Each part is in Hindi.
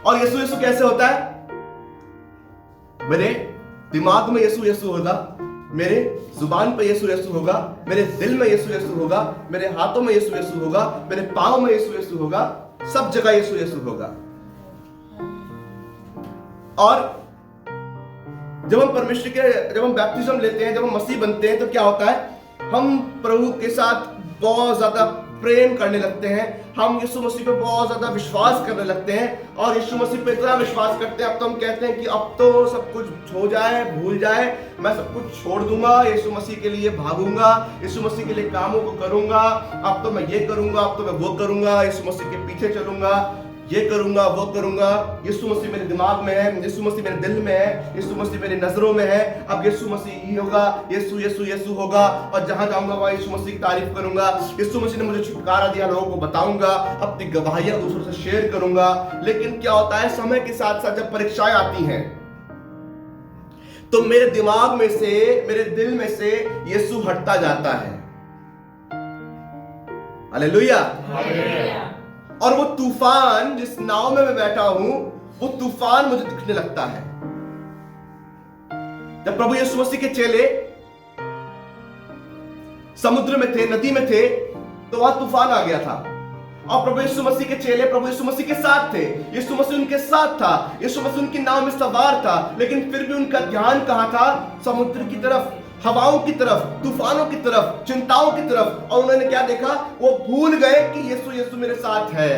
और यीशु यीशु कैसे होता है? मेरे दिमाग में यीशु यीशु होगा, मेरे जुबान पे यीशु यीशु होगा, मेरे दिल में यीशु यीशु होगा, मेरे हाथों में यीशु यीशु होगा, मेरे पांव में यीशु यीशु होगा, सब जगह यीशु यीशु होगा। और जब हम बैप्टिज्म लेते हैं, जब हम मसीह बनते हैं, तो क्या होता है? हम प्रभु के साथ बहुत ज्यादा प्रेम करने लगते हैं, हम यीशु मसीह पे बहुत ज्यादा विश्वास करने लगते हैं, और यीशु मसीह पे इतना विश्वास करते हैं, अब तो हम कहते हैं कि अब तो सब कुछ हो जाए, भूल जाए, मैं सब कुछ छोड़ दूंगा, यीशु मसीह के लिए भागूंगा, यीशु मसीह के लिए कामों को करूंगा, अब तो मैं ये करूंगा, अब तो मैं वो करूंगा, यीशु मसीह के पीछे चलूंगा, ये करूंगा, वो करूंगा। यीशु मसीह मेरे दिमाग में है, यीशु मसीह मेरे दिल में है, यीशु मसीह मेरी नजरों में है, अब यीशु मसीह ही होगा, यीशु यीशु यीशु होगा, और जहां जाऊंगा वहां यीशु मसीह की तारीफ करूंगा। यीशु मसीह ने मुझे छुटकारा दिया, लोगों को बताऊंगा, अपनी गवाहियां दूसरों से शेयर करूंगा। लेकिन क्या होता है, समय के साथ साथ जब परीक्षाएं आती हैं, तो मेरे दिमाग में से, मेरे दिल में से यीशु हटता जाता है। हालेलुया। और वो तूफान, जिस नाव में मैं बैठा हूं, वो तूफान मुझे दिखने लगता है। जब प्रभु यीशु मसीह के चेले समुद्र में थे, नदी में थे, तो वहां तूफान आ गया था, और प्रभु यीशु मसीह के चेले प्रभु यीशु मसीह के साथ थे, यीशु मसीह उनके साथ था, यीशु मसीह उनकी नाव में सवार था, लेकिन फिर भी उनका ध्यान कहां था? समुद्र की तरफ, हवाओं की तरफ, तूफानों की तरफ, चिंताओं की तरफ। और उन्होंने क्या देखा? वो भूल गए कि यीशु यीशु मेरे साथ है।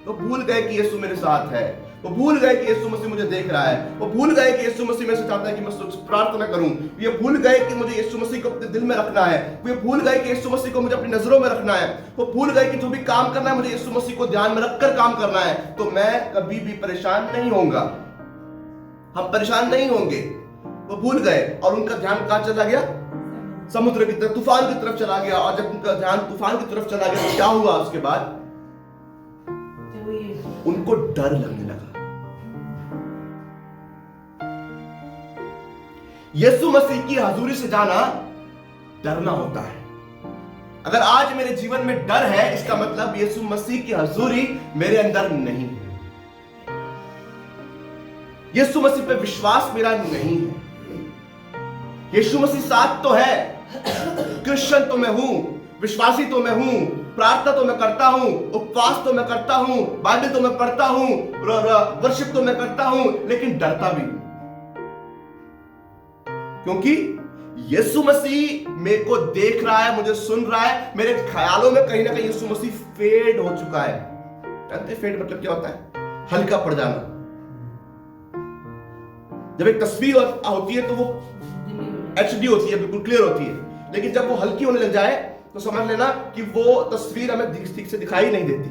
वो भूल गए कि यीशु मेरे साथ है, वो भूल गए कि यीशु मसीह मुझे देख रहा है, वो भूल गए कि यीशु मसीह मेरे से चाहता है कि मैं प्रार्थना करूं, ये भूल गए कि मुझे यीशु मसीह को अपने दिल में रखना है, वो भूल गए कि यीशु मसीह को मुझे अपनी नजरों में रखना है, वो भूल गए कि जो भी काम करना है मुझे यीशु मसीह को ध्यान में रखकर काम करना है, तो मैं कभी भी परेशान नहीं होऊंगा, हम परेशान नहीं होंगे। वो भूल गए, और उनका ध्यान कहां चला गया? समुद्र की तरफ, तूफान की तरफ चला गया। और जब उनका ध्यान तूफान की तरफ चला गया, तो क्या हुआ उसके बाद? उनको डर लगने लगा। यीशु मसीह की हजूरी से जाना डरना होता है। अगर आज मेरे जीवन में डर है, इसका मतलब यीशु मसीह की हजूरी मेरे अंदर नहीं है, यीशु मसीह पे विश्वास मेरा नहीं है। यीशु मसीह साथ तो है, क्रिश्चियन तो मैं हूं, विश्वासी तो मैं हूं, प्रार्थना तो मैं करता हूं, उपवास तो मैं करता हूं, बाइबल तो मैं पढ़ता हूं, वर्शिप तो मैं करता हूं, लेकिन डरता भी हूं, क्योंकि यीशु मसीह मेरे को देख रहा है, मुझे सुन रहा है। मेरे ख्यालों में कहीं ना कहीं यीशु मसीह फेड हो चुका है। जानते हैं फेड मतलब क्या होता है? हल्का पड़ जाना। जब एक तस्वीर होती है तो वो HD होती है, बिल्कुल क्लियर होती है, लेकिन जब वो हल्की होने लग जाए तो समझ लेना कि वो तस्वीर हमें ठीक से दिखाई नहीं देती।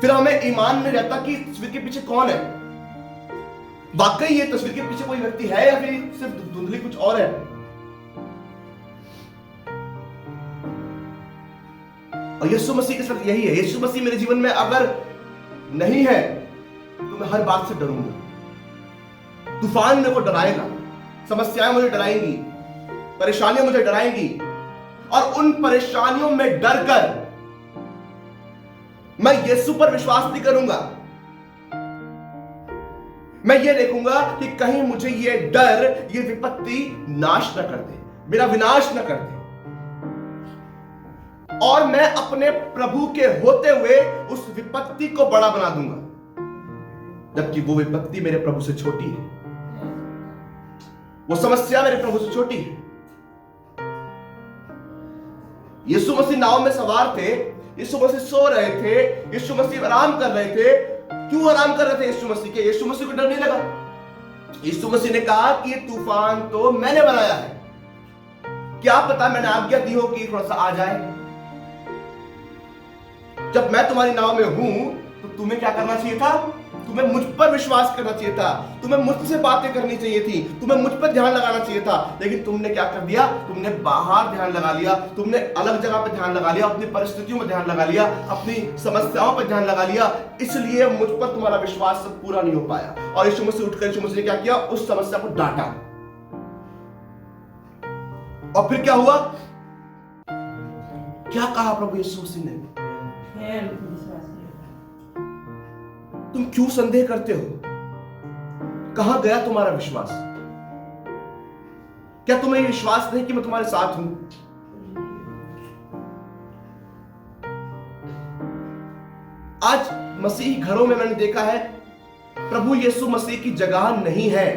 फिर हमें ईमान नहीं रहता कि तस्वीर के पीछे कौन है, वाकई ये तस्वीर के पीछे कोई व्यक्ति है या फिर सिर्फ धुंधली कुछ और है। और यीशु मसीह के साथ यही है। यीशु मसीह मेरे जीवन में अगर नहीं है तो मैं हर बात से डरूंगा। तूफान मेरे को डराएगा, समस्याएं मुझे डराएंगी, परेशानियां मुझे डराएंगी, और उन परेशानियों में डरकर मैं यीशु पर विश्वास नहीं करूंगा। मैं ये देखूंगा कि कहीं मुझे ये डर, ये विपत्ति नाश न कर दे, मेरा विनाश न कर दे, और मैं अपने प्रभु के होते हुए उस विपत्ति को बड़ा बना दूंगा, जबकि वो विपत्ति मेरे प्रभु से छोटी है, वो समस्या मेरे प्रभु से छोटी है। यीशु मसीह नाव में सवार थे, यीशु मसीह सो रहे थे, यीशु मसीह आराम कर रहे थे। क्यों आराम कर रहे थे यीशु मसीह के? यीशु मसीह को डर नहीं लगा। यीशु मसीह ने कहा कि ये तूफान तो मैंने बनाया है, क्या पता मैंने आज्ञा दी हो कि थोड़ा सा आ जाए। जब मैं तुम्हारी नाव में हूं तो तुम्हें क्या करना चाहिए था? तुम्हें मुझ पर विश्वास करना चाहिए था, तुम्हें मुझसे बातें करनी चाहिए थी, तुम्हें मुझ पर ध्यान लगाना चाहिए था। लेकिन तुमने क्या कर दिया? तुमने बाहर ध्यान लगा लिया, तुमने अलग जगह पर ध्यान लगा लिया, अपनी परिस्थितियों में ध्यान लगा लिया, अपनी समस्याओं पर ध्यान लगा लिया, इसलिए मुझ पर तुम्हारा विश्वास सब पूरा नहीं हो पाया। और यीशु मसीह उठकर यीशु मसीह ने क्या किया? उस समस्या को डांटा। और फिर क्या हुआ? क्या कहा प्रभु यीशु मसीह ने? तुम क्यों संदेह करते हो? कहां गया तुम्हारा विश्वास? क्या तुम्हें विश्वास नहीं कि मैं तुम्हारे साथ हूं? आज मसीही घरों में मैंने देखा है प्रभु यीशु मसीह की जगह नहीं है।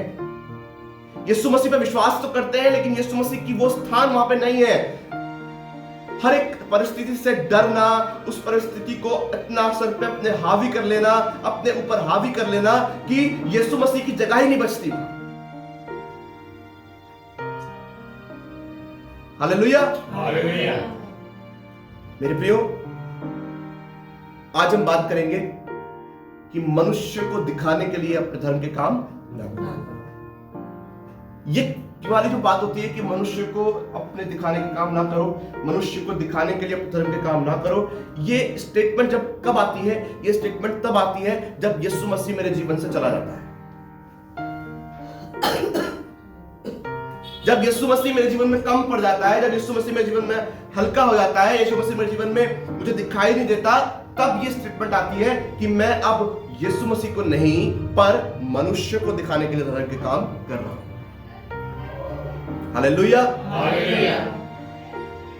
यीशु मसीह पे विश्वास तो करते हैं लेकिन यीशु मसीह की वो स्थान वहां पे नहीं है। हर एक परिस्थिति से डरना, उस परिस्थिति को इतना सर पे अपने हावी कर लेना, अपने ऊपर हावी कर लेना कि यीशु मसीह की जगह ही नहीं बचती। Hallelujah, hallelujah. मेरे प्रियो, आज हम बात करेंगे कि मनुष्य को दिखाने के लिए अपने धर्म के काम न करो। ये वाली जो बात होती है कि मनुष्य को अपने दिखाने के काम ना करो, मनुष्य को दिखाने के लिए अपने धर्म के काम ना करो, ये स्टेटमेंट जब कब आती है? ये स्टेटमेंट तब आती है जब यीशु मसीह मेरे जीवन से चला जाता है। जब यीशु मसीह मेरे जीवन में कम पड़ जाता है, जब यीशु मसीह मेरे जीवन में हल्का हो जाता है, यीशु मसीह मेरे जीवन में मुझे दिखाई नहीं देता, तब ये स्टेटमेंट आती है कि मैं अब यीशु मसीह को नहीं पर मनुष्य को दिखाने के लिए धर्म के काम कर रहा हूं। Hallelujah, hallelujah.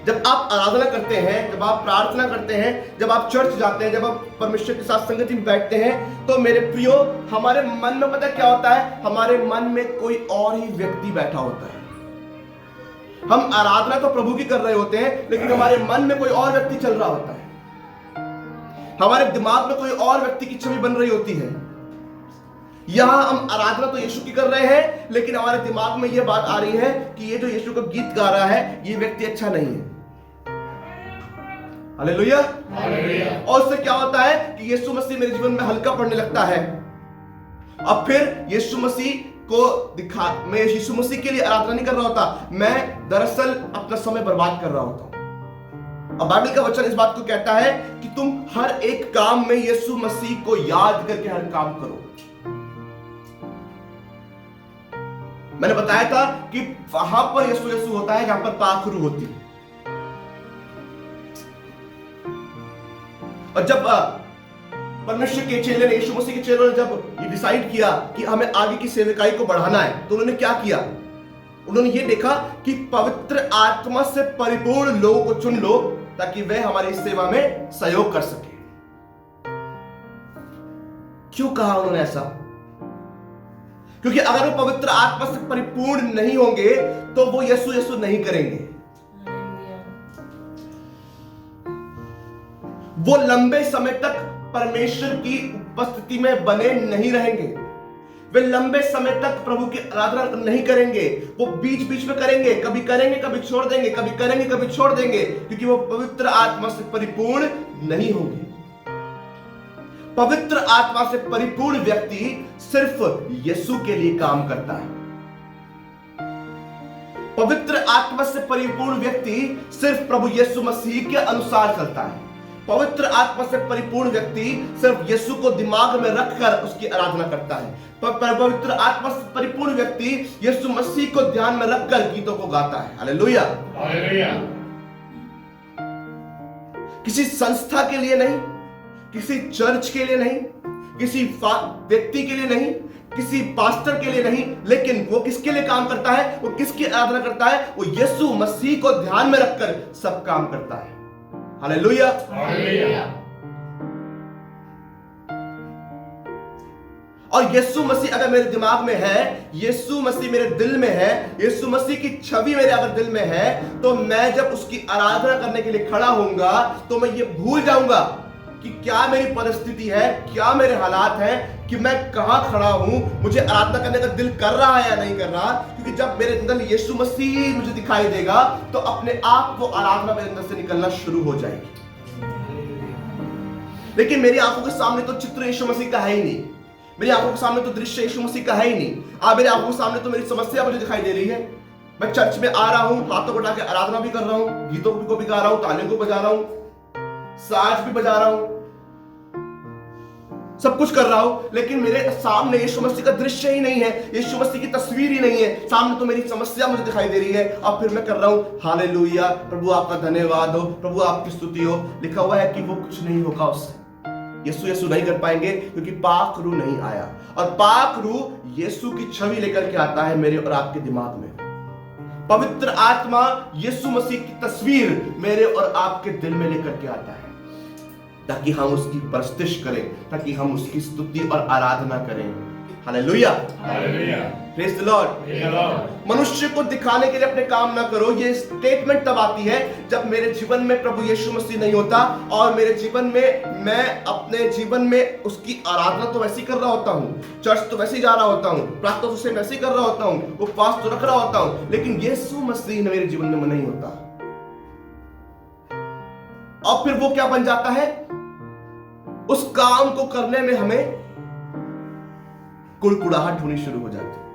जब आप आराधना करते हैं, जब आप प्रार्थना करते हैं, जब आप चर्च जाते हैं, जब आप परमेश्वर के साथ संगति में बैठते हैं, तो मेरे प्रियो, हमारे मन में पता क्या होता है? हमारे मन में कोई और ही व्यक्ति बैठा होता है। हम आराधना तो प्रभु की कर रहे होते हैं लेकिन हमारे मन में कोई और व्यक्ति चल रहा होता है। हमारे दिमाग में कोई और व्यक्ति की छवि बन रही होती है। यहां हम आराधना तो यीशु की कर रहे हैं लेकिन हमारे दिमाग में यह बात आ रही है कि ये जो यीशु का गीत गा रहा है ये व्यक्ति अच्छा नहीं है। Hallelujah, hallelujah. और उससे क्या होता है कि यीशु मसीह मेरे जीवन में हल्का पड़ने लगता है। अब फिर यीशु मसीह को मैं यीशु मसीह के लिए आराधना नहीं कर रहा होता, मैं दरअसल अपना समय बर्बाद कर रहा होता हूं। अब बाइबल का वचन इस बात को कहता है कि तुम हर एक काम में यीशु मसीह को याद करके हर काम करो। मैंने बताया था कि वहां पर यीशु यीशु होता है जहां पर पाखरू होती है। और जब परमेश्वर के चेले ने, यीशु मसीह के चेलों ने जब ये डिसाइड किया कि हमें आगे की सेवकाई को बढ़ाना है, तो उन्होंने क्या किया? उन्होंने ये देखा कि पवित्र आत्मा से परिपूर्ण लोगों को चुन लो ताकि वे हमारी सेवा में सहयोग कर सके। क्यों कहा उन्होंने ऐसा? क्योंकि अगर वो पवित्र आत्मा से परिपूर्ण नहीं होंगे तो वो यीशु यीशु नहीं करेंगे। वो लंबे समय तक परमेश्वर की उपस्थिति में बने नहीं रहेंगे। वे लंबे समय तक प्रभु की आराधना नहीं करेंगे। वो बीच बीच में करेंगे, कभी छोड़ देंगे, कभी करेंगे कभी छोड़ देंगे, क्योंकि वो पवित्र आत्मा से परिपूर्ण नहीं होंगे। पवित्र आत्मा से परिपूर्ण व्यक्ति सिर्फ यीशु के लिए काम करता है। पवित्र आत्मा से परिपूर्ण व्यक्ति सिर्फ प्रभु यीशु मसीह के अनुसार चलता है। पवित्र आत्मा से परिपूर्ण व्यक्ति सिर्फ यीशु को दिमाग में रखकर उसकी आराधना करता है। पवित्र आत्मा से परिपूर्ण व्यक्ति यीशु मसीह को ध्यान में रखकर गीतों को गाता है। Hallelujah, hallelujah. किसी संस्था के लिए नहीं, किसी चर्च के लिए नहीं, किसी व्यक्ति के लिए नहीं, किसी पास्टर के लिए नहीं, लेकिन वो किसके लिए काम करता है? वो किसकी आराधना करता है? वो यीशु मसीह को ध्यान में रखकर सब काम करता है। Hallelujah, hallelujah. और यीशु मसीह अगर मेरे दिमाग में है, यीशु मसीह मेरे दिल में है, यीशु मसीह की छवि मेरे अगर दिल में है, तो मैं जब उसकी आराधना करने के लिए खड़ा होऊंगा तो मैं ये भूल जाऊंगा कि क्या मेरी परिस्थिति है, क्या मेरे हालात हैं, कि मैं कहां खड़ा हूं, मुझे आराधना करने का दिल कर रहा है या नहीं कर रहा। क्योंकि जब मेरे अंदर यीशु मसीह मुझे दिखाई देगा तो अपने आप को आराधना मेरे अंदर से निकलना शुरू हो जाएगी। लेकिन मेरी आंखों के सामने तो चित्र यीशु मसीह का है ही नहीं, मेरी आंखों के सामने तो दृश्य यीशु मसीह का है ही नहीं। मेरे आंखों के सामने तो मेरी समस्या मुझे दिखाई दे रही है। मैं चर्च में आ रहा हूं, हाथों को उठा के आराधना भी कर रहा हूं, गीतों को भी गा रहा हूं, तालियों को बजा रहा हूं, साज भी बजा रहा हूं, सब कुछ कर रहा हूं, लेकिन मेरे सामने यीशु मसीह का दृश्य ही नहीं है, यीशु मसीह की तस्वीर ही नहीं है। सामने तो मेरी समस्या मुझे दिखाई दे रही है और फिर मैं कर रहा हूं हालेलुया, प्रभु आपका धन्यवाद हो, प्रभु आपकी स्तुति हो। लिखा हुआ है कि वो कुछ नहीं होगा उससे। यीशु यीशु नहीं कर पाएंगे, क्योंकि पाक रूह नहीं आया। और पाक रूह यीशु की छवि लेकर के आता है मेरे और आपके दिमाग में। पवित्र आत्मा यीशु मसीह की तस्वीर मेरे और आपके दिल में लेकर के आता है, ताकि हम उसकी परस्तिश करें, ताकि हम उसकी स्तुति और आराधना करें। Hallelujah, praise the Lord. मनुष्य को दिखाने के लिए अपने काम ना करो, ये स्टेटमेंट तब आती है जब मेरे जीवन में प्रभु यीशु मसीह नहीं होता, और मेरे जीवन में मैं अपने जीवन में उसकी आराधना तो वैसे ही कर रहा होता हूँ, चर्च तो वैसे ही जा रहा होता हूँ, प्रार्थना से वैसे ही कर रहा होता हूँ, उपवास तो रख रहा होता हूँ, लेकिन यीशु मसीह मेरे जीवन में नहीं होता। और फिर वो क्या बन जाता है, उस काम को करने में हमें कुड़कुड़ाहट होनी शुरू हो जाती है।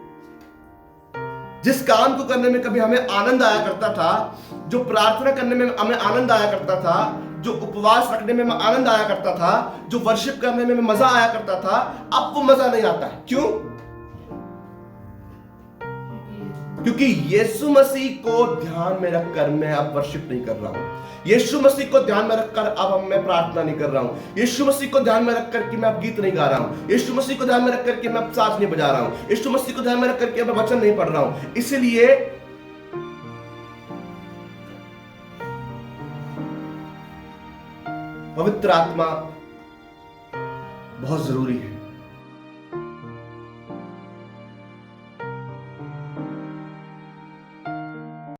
जिस काम को करने में कभी हमें आनंद आया करता था, जो प्रार्थना करने में हमें आनंद आया करता था, जो उपवास रखने में आनंद आया करता था, जो वर्शिप करने में मजा आया करता था, अब वो मजा नहीं आता है। क्यों? क्योंकि यीशु मसीह को ध्यान में रखकर मैं अब वर्शिप नहीं कर रहा हूं। यीशु मसीह को ध्यान में रखकर अब मैं प्रार्थना नहीं कर रहा हूं। यीशु मसीह को ध्यान में रखकर कि मैं अब गीत नहीं गा रहा हूं। यीशु मसीह को ध्यान में रखकर कि मैं अब साज नहीं बजा रहा हूं। यीशु मसीह को ध्यान में रखकर कि मैं वचन नहीं पढ़ रहा हूं। इसलिए पवित्र आत्मा बहुत जरूरी है।